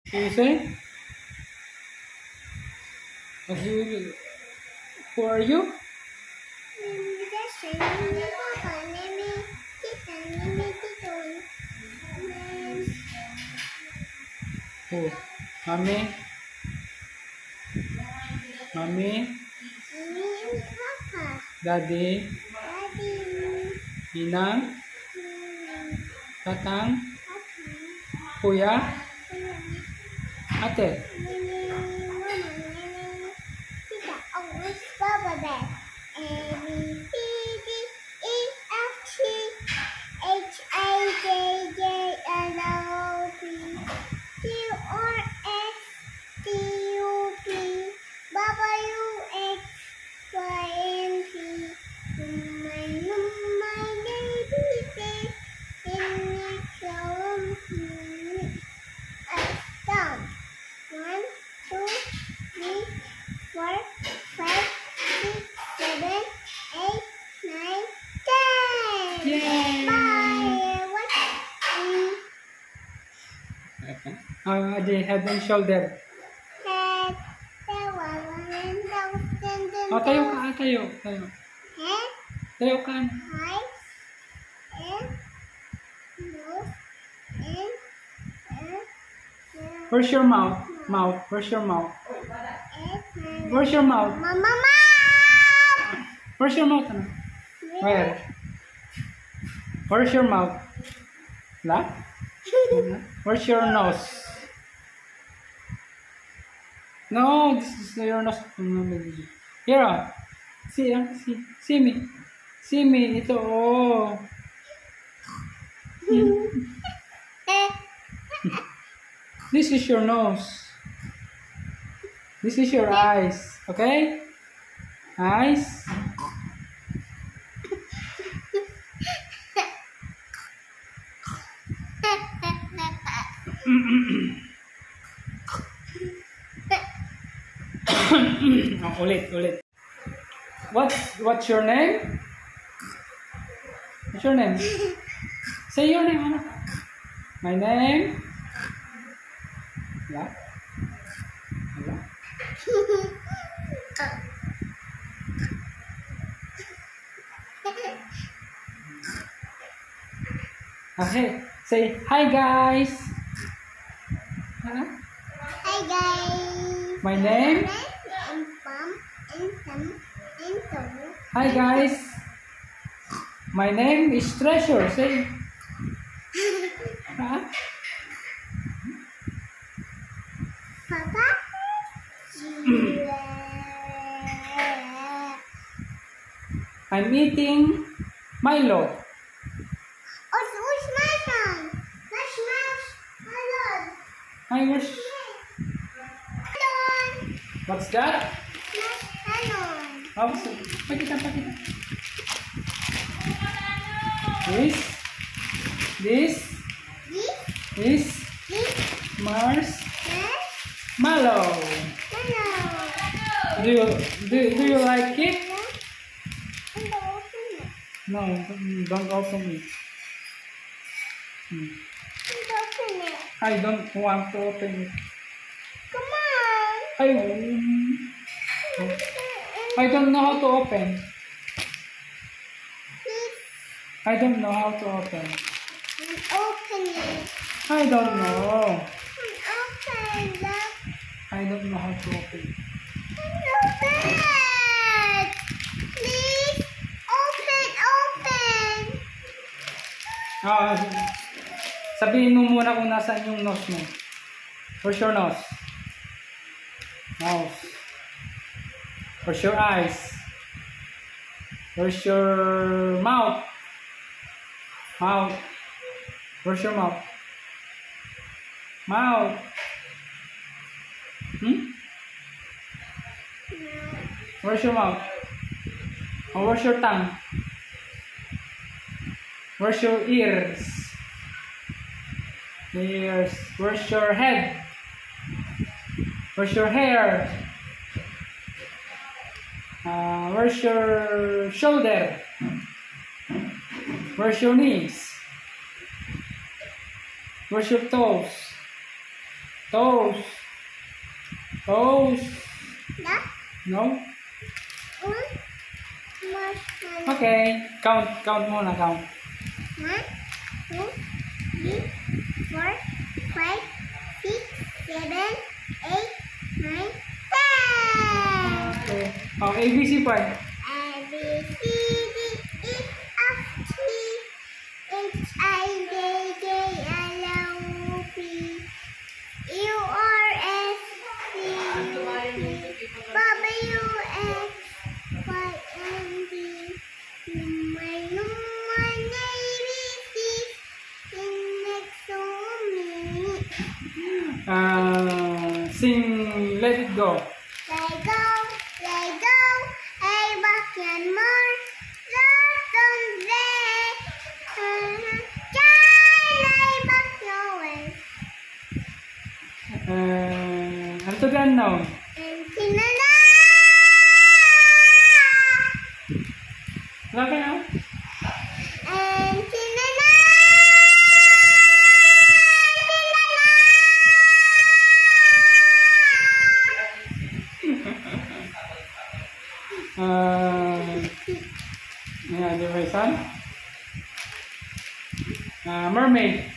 You say? Who are you? Who? Mommy? Mommy? Daddy? Ninang? Tatang? Kuya? Ate? The head and shoulder. Oh, tayo ka, tayo. Tayo ka. Where's your mouth? Where's your mouth? Where's your mouth? Mama! Where's your mouth? Where? Where's your mouth? La? Where's your nose? No, this is your nose. Here, see me. See me, ito, oh. This is your nose. This is your eyes, okay? Eyes. Oh, ulit. What's your name? What's your name? Say your name, Anna. My name. Yeah. Okay. Say hi, guys. Huh? Hi, guys. My name. Hi, guys. My name is Treasure. Say. Huh? Papa? I'm eating Milo. Where's my son? Melon. Hi, what's that? Melon. Oh, pakita. This is marshmallow. Do you like it? No, don't open it. Don't open it. I don't want to open it. Come on. I don't know how to open. Please I don't know how to open. open it. I don't know. Open it. I don't know how to open it. Open it. Please open. Sabihin mo muna kung nasaan yung nose mo. Where's your nose? Nose. Where's your eyes? Where's your mouth? Mouth. Where's your mouth? Mouth. Where's your mouth? Oh, where's your tongue? Where's your ears? Ears. Where's your head? Where's your hair? Where's your shoulder? Where's your knees? Where's your toes? Toes. Toes. That No? one. Marshmallow. Okay. Count muna, count. 1, 2, 3, 4, 5, 6, 7, 8, 9, 10. Okay. Oh, ABC part. A, B, C, D, E, F, G, H, I, J, K, L, M, P, U, R, S, T, U, V, W, X, Y, and Z. Number, A, B, C, in next to me. Sing Let It Go. Let go, hey, back and more. Love someday. Lay back your way. Unto the Unknown. And tinala. Laki na? And tinala. Yeah, di ba son? Mermaid.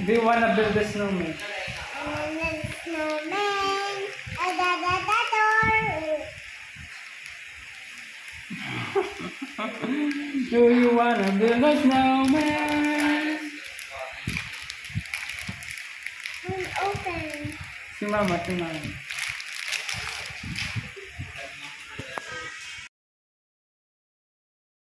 Do you wanna build a snowman? Snowman. Da-da-da-da-door. Do you wanna build a snowman? Open. Si mama.